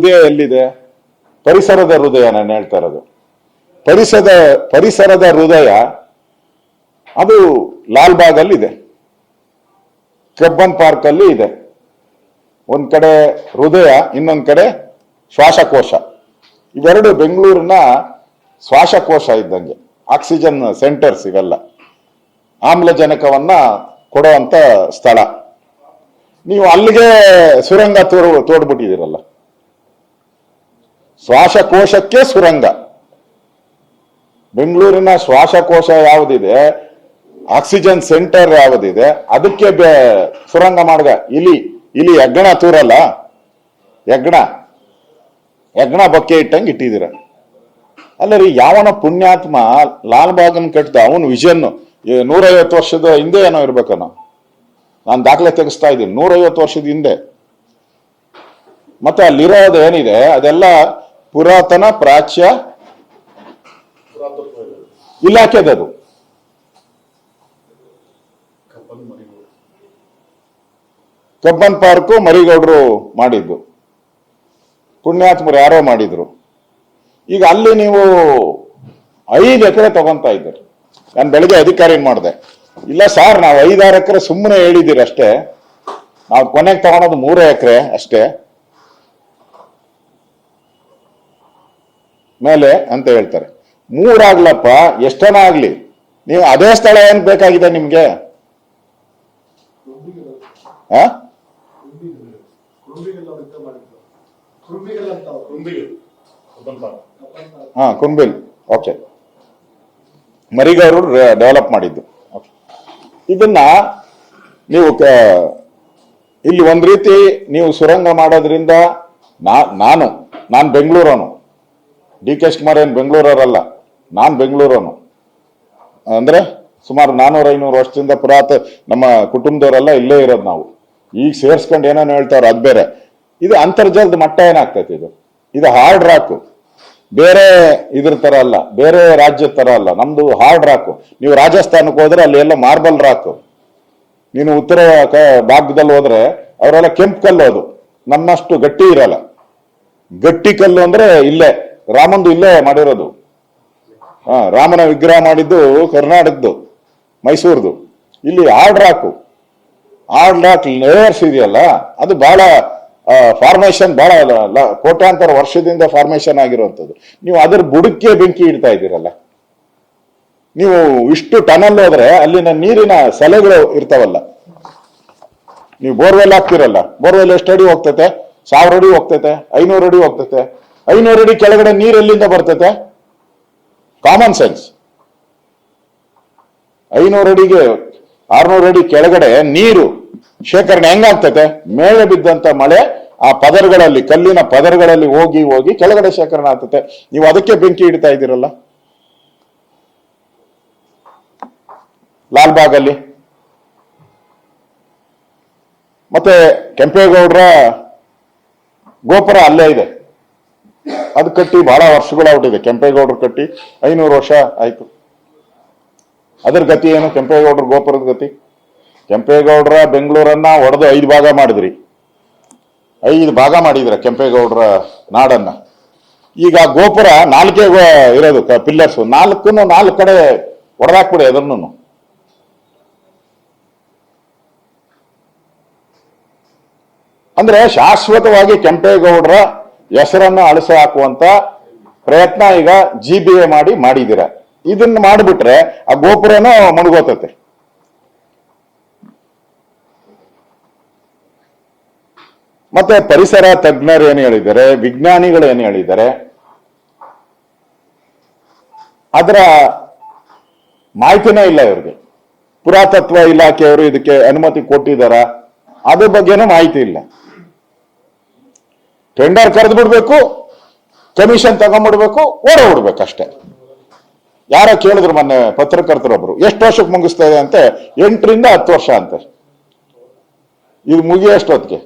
ಹೃದಯ ಎಲ್ಲಿದೆ? ಪರಿಸರದ ಹೃದಯ ನಾನು ಹೇಳ್ತಾ ಇರೋದು. ಪರಿಸರದ ಹೃದಯ ಅದು ಲಾಲ್ಬಾಗ್ ಅಲ್ಲಿ ಇದೆ, ಕಬ್ಬನ್ ಪಾರ್ಕ್ ಅಲ್ಲಿ ಇದೆ. ಒಂದ್ ಕಡೆ ಹೃದಯ, ಇನ್ನೊಂದ್ ಕಡೆ ಶ್ವಾಸಕೋಶ. ಇವೆರಡು ಬೆಂಗಳೂರಿನ ಶ್ವಾಸಕೋಶ ಇದ್ದಂಗೆ, ಆಕ್ಸಿಜನ್ ಸೆಂಟರ್ಸ್ ಇವೆಲ್ಲ, ಆಮ್ಲಜನಕವನ್ನ ಕೊಡುವಂತ ಸ್ಥಳ. ನೀವು ಅಲ್ಲಿಗೆ ಸುರಂಗ ತೋಡ್ಬಿಟ್ಟಿದ್ದೀರಲ್ಲ. ಶ್ವಾಸಕೋಶಕ್ಕೆ ಸುರಂಗ. ಬೆಂಗಳೂರಿನ ಶ್ವಾಸಕೋಶ ಯಾವುದಿದೆ, ಆಕ್ಸಿಜನ್ ಸೆಂಟರ್ ಯಾವುದಿದೆ, ಅದಕ್ಕೆ ಸುರಂಗ ಮಾಡಿದ ಇಲಿ ಹೆಗ್ಗಣ ತೂರಲ್ಲ, ಹೆಗ್ಗಣ ಬಕ್ಕೆ ಇಟ್ಟಂಗೆ ಇಟ್ಟಿದ್ದೀರ. ಅಲ್ಲರಿ, ಯಾವನ ಪುಣ್ಯಾತ್ಮ ಲಾಲ್ಬಾಗನ್ ಕಟ್ಟಿದ, ಅವನು ವಿಷನ್ 150 ವರ್ಷದ ಹಿಂದೆ ಏನೋ ಇರ್ಬೇಕನೋ. ನಾನು ದಾಖಲೆ ತೆಗೆಸ್ತಾ ಇದ್ದೀನಿ, 150 ವರ್ಷದ ಹಿಂದೆ. ಮತ್ತೆ ಅಲ್ಲಿರೋದು ಏನಿದೆ ಅದೆಲ್ಲ ಪುರಾತನ ಪ್ರಾಚ್ಯ ಇಲಾಖೆದದು. ಕಬ್ಬನ್ ಪಾರ್ಕು ಮರಿಗೌಡರು ಮಾಡಿದ್ದು, ಪುಣ್ಯಾತ್ಮರು ಯಾರೋ ಮಾಡಿದ್ರು. ಈಗ ಅಲ್ಲಿ ನೀವು 5 ಎಕರೆ ತಗೊಂತಾ ಇದ್ದೀರಿ. ನಾನು ಬೆಳಗ್ಗೆ ಅಧಿಕಾರಿ ಮಾಡಿದೆ, ಇಲ್ಲ ಸರ್ ನಾವು 5-6 ಎಕರೆ ಸುಮ್ಮನೆ ಹೇಳಿದ್ದೀರಿ ಅಷ್ಟೇ, ನಾವು ಕೊನೆಗೆ ತಗೊಳೋದು 3 ಎಕರೆ ಅಷ್ಟೇ ಮೇಲೆ ಅಂತ ಹೇಳ್ತಾರೆ. 3 ಆಗ್ಲಪ್ಪ, ಎಷ್ಟನ ಆಗ್ಲಿ, ನೀವು ಅದೇ ಸ್ಥಳ ಏನ್ ಬೇಕಾಗಿದೆ ನಿಮ್ಗೆ? ಕುಂಬಿಲ್, ಓಕೆ, ಮರಿಗೌರರು ಡೆವಲಪ್ ಮಾಡಿದ್ದು. ಇದನ್ನ ನೀವು ಇಲ್ಲಿ ಒಂದ್ ರೀತಿ ನೀವು ಸುರಂಗ ಮಾಡೋದ್ರಿಂದ ನಾನು ಬೆಂಗಳೂರವನು, ಡಿ ಕೆ ಶಿವಕುಮಾರ್ ಏನ್ ಬೆಂಗಳೂರವರಲ್ಲ, ನಾನು ಬೆಂಗಳೂರವನು. ಅಂದ್ರೆ ಸುಮಾರು 400-500 ವರ್ಷದಿಂದ ನಮ್ಮ ಕುಟುಂಬದವರೆಲ್ಲ ಇಲ್ಲೇ ಇರೋದು ನಾವು. ಈಗ ಸೇರ್ಸ್ಕೊಂಡು ಏನೇನು ಹೇಳ್ತಾರ ಅದು ಬೇರೆ. ಇದು ಅಂತರ್ಜಲದ ಮಟ್ಟ ಏನಾಗ್ತೈತೆ, ಇದು ಹಾರ್ಡ್ ರಾಕು, ಬೇರೆ ಇದ್ರ ತರ ಅಲ್ಲ, ಬೇರೆ ರಾಜ್ಯದ ತರ ಅಲ್ಲ, ನಮ್ದು ಹಾರ್ಡ್ ರಾಕು. ನೀವು ರಾಜಸ್ಥಾನಕ್ಕೆ ಹೋದ್ರೆ ಅಲ್ಲಿ ಎಲ್ಲ ಮಾರ್ಬಲ್ ರಾಕು, ನೀನು ಉತ್ತರ ಭಾಗದಲ್ಲಿ ಹೋದ್ರೆ ಅವರೆಲ್ಲ ಕೆಂಪು ಕಲ್ಲು, ಅದು ನಮ್ಮಷ್ಟು ಗಟ್ಟಿ ಇರಲ್ಲ. ಗಟ್ಟಿ ಕಲ್ಲು ಅಂದ್ರೆ ಇಲ್ಲೇ ರಾಮಂದು ಇಲ್ಲೇ ಮಾಡಿರೋದು. ರಾಮನ ವಿಗ್ರಹ ಮಾಡಿದ್ದು ಕರ್ನಾಟಕದ್ದು, ಮೈಸೂರ್ದು. ಇಲ್ಲಿ ಹಾರ್ಡ್ ರಾಕ್ ಲೇಯರ್ಸ್ ಇದೆಯಲ್ಲ, ಅದು ಬಹಳ ಫಾರ್ಮೇಶನ್, ಬಹಳ ಕೋಟ್ಯಾಂತರ ವರ್ಷದಿಂದ ಫಾರ್ಮೇಶನ್ ಆಗಿರುವಂಥದ್ದು. ನೀವು ಅದರ ಬುಡಕ್ಕೆ ಬೆಂಕಿ ಇಡ್ತಾ ಇದ್ದೀರಲ್ಲ. ನೀವು ಇಷ್ಟು ಟನಲ್ ಹೋದ್ರೆ ಅಲ್ಲಿನ ನೀರಿನ ಸೆಲೆಗಳು ಇರ್ತಾವಲ್ಲ, ನೀವು ಬೋರ್ವೆಲ್ ಹಾಕ್ತಿರಲ್ಲ, ಬೋರ್ವೆಲ್ ಎಷ್ಟು ಅಡಿ ಹೋಗ್ತೈತೆ? 1000 ಅಡಿ ಹೋಗ್ತೈತೆ, 500 ಅಡಿ ಹೋಗ್ತೈತೆ. 500 ಅಡಿ ಕೆಳಗಡೆ ನೀರು ಎಲ್ಲಿಂದ ಬರ್ತೈತೆ? Common sense. 500 ಅಡಿಗೆ 600 ಅಡಿ ಕೆಳಗಡೆ ನೀರು ಶೇಖರಣೆ ಹೆಂಗಾಗ್ತೈತೆ? ಮೇಲೆ ಬಿದ್ದಂತ ಮಳೆ ಆ ಪದರಗಳಲ್ಲಿ, ಕಲ್ಲಿನ ಪದರಗಳಲ್ಲಿ ಹೋಗಿ ಹೋಗಿ ಕೆಳಗಡೆ ಶೇಖರಣೆ ಆಗ್ತೈತೆ. ನೀವು ಅದಕ್ಕೆ ಬೆಂಕಿ ಇಡ್ತಾ ಇದ್ದೀರಲ್ಲ ಲಾಲ್ಬಾಗ್ ಅಲ್ಲಿ. ಮತ್ತೆ ಕೆಂಪೇಗೌಡರ ಗೋಪುರ ಅಲ್ಲೇ ಇದೆ, ಅದು ಕಟ್ಟಿ ಬಹಳ ವರ್ಷಗಳಾಗ್ಬಿಟ್ಟಿದೆ. ಕೆಂಪೇಗೌಡರು ಕಟ್ಟಿ 500 ವರ್ಷ ಆಯ್ತು. ಅದ್ರ ಗತಿ ಏನು? ಕೆಂಪೇಗೌಡರ ಗೋಪುರದ ಗತಿ? ಕೆಂಪೇಗೌಡರ ಬೆಂಗಳೂರನ್ನ ಒಡೆದು 5 ಭಾಗ ಮಾಡಿದ್ರಿ, 5 ಭಾಗ ಮಾಡಿದ್ರ ಕೆಂಪೇಗೌಡರ ನಾಡನ್ನ. ಈಗ ಗೋಪುರ 4 ಇರೋದು ಪಿಲ್ಲರ್ಸ್, 4 ಕಡೆ ಹೊಡೆದಾಕ್ಬಿಡಿ ಅದನ್ನು. ಅಂದ್ರೆ ಶಾಶ್ವತವಾಗಿ ಕೆಂಪೇಗೌಡರ ಹೆಸರನ್ನು ಅಳಿಸ ಹಾಕುವಂತ ಪ್ರಯತ್ನ ಈಗ GBA ಮಾಡಿದ್ದೀರ. ಇದನ್ನ ಮಾಡಿಬಿಟ್ರೆ ಆ ಗೋಪುರನೂ ಮುಳುಗೋತತೆ. ಮತ್ತೆ ಪರಿಸರ ತಜ್ಞರು ಏನು ಹೇಳಿದ್ದಾರೆ, ವಿಜ್ಞಾನಿಗಳು ಏನು ಹೇಳಿದ್ದಾರೆ, ಅದರ ಮಾಹಿತಿನೇ ಇಲ್ಲ ಇವ್ರಿಗೆ. ಪುರಾತತ್ವ ಇಲಾಖೆಯವರು ಇದಕ್ಕೆ ಅನುಮತಿ ಕೊಟ್ಟಿದ್ದಾರ, ಅದ್ರ ಬಗ್ಗೆನೂ ಮಾಹಿತಿ ಇಲ್ಲ. ಟೆಂಡರ್ ಕರೆದು ಬಿಡ್ಬೇಕು, ಕಮಿಷನ್ ತಗೊಂಡ್ಬಿಡ್ಬೇಕು, ಓಡೋಗ್ಬಿಡ್ಬೇಕು ಅಷ್ಟೇ. ಯಾರೋ ಕೇಳಿದ್ರು ಮೊನ್ನೆ ಪತ್ರಕರ್ತರೊಬ್ರು, ಎಷ್ಟು ವರ್ಷಕ್ಕೆ ಮುಗಿಸ್ತಾ ಇದೆ ಅಂತೆ? 8ರಿಂದ 10 ವರ್ಷ ಅಂತೆ. ಇದು ಮುಗಿಯೋಷ್ಟೊತ್ತಿಗೆ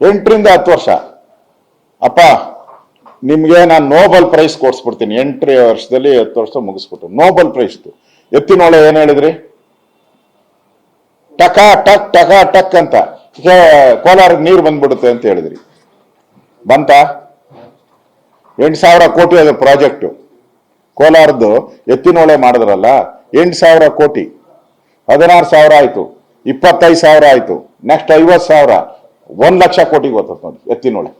8ರಿಂದ 10 ವರ್ಷ. ಅಪ್ಪ, ನಿಮ್ಗೆ ನಾನು ನೋಬೆಲ್ ಪ್ರೈಸ್ ಕೊಡ್ಸ್ಬಿಡ್ತೀನಿ, 8 ವರ್ಷದಲ್ಲಿ 10 ವರ್ಷ ಮುಗಿಸ್ಬಿಟ್ಟು. Nobel prize. ಎತ್ತಿನೊಳೆ ಏನ್ ಹೇಳಿದ್ರಿ? ಟಕ ಟಕ್ ಟಕ ಟಕ್ ಅಂತ ಕೋಲಾರಕ್ಕೆ ನೀರು ಬಂದ್ಬಿಡುತ್ತೆ ಅಂತ ಹೇಳಿದ್ರಿ. ಬಂತ 8,000 ಕೋಟಿ ಅದು ಪ್ರಾಜೆಕ್ಟ್. ಕೋಲಾರದ್ದು ಎತ್ತಿನೊಳೆ ಮಾಡಿದ್ರಲ್ಲ, 8,000 ಕೋಟಿ, 16,000 ಆಯ್ತು, 25,000 ಆಯ್ತು, ನೆಕ್ಸ್ಟ್ 50,000, 1 ಲಕ್ಷ ಕೋಟಿಗೆ ಹೋಗ್ತದೆ ನೋಡಿ ಎತ್ತಿನೊಳೆ.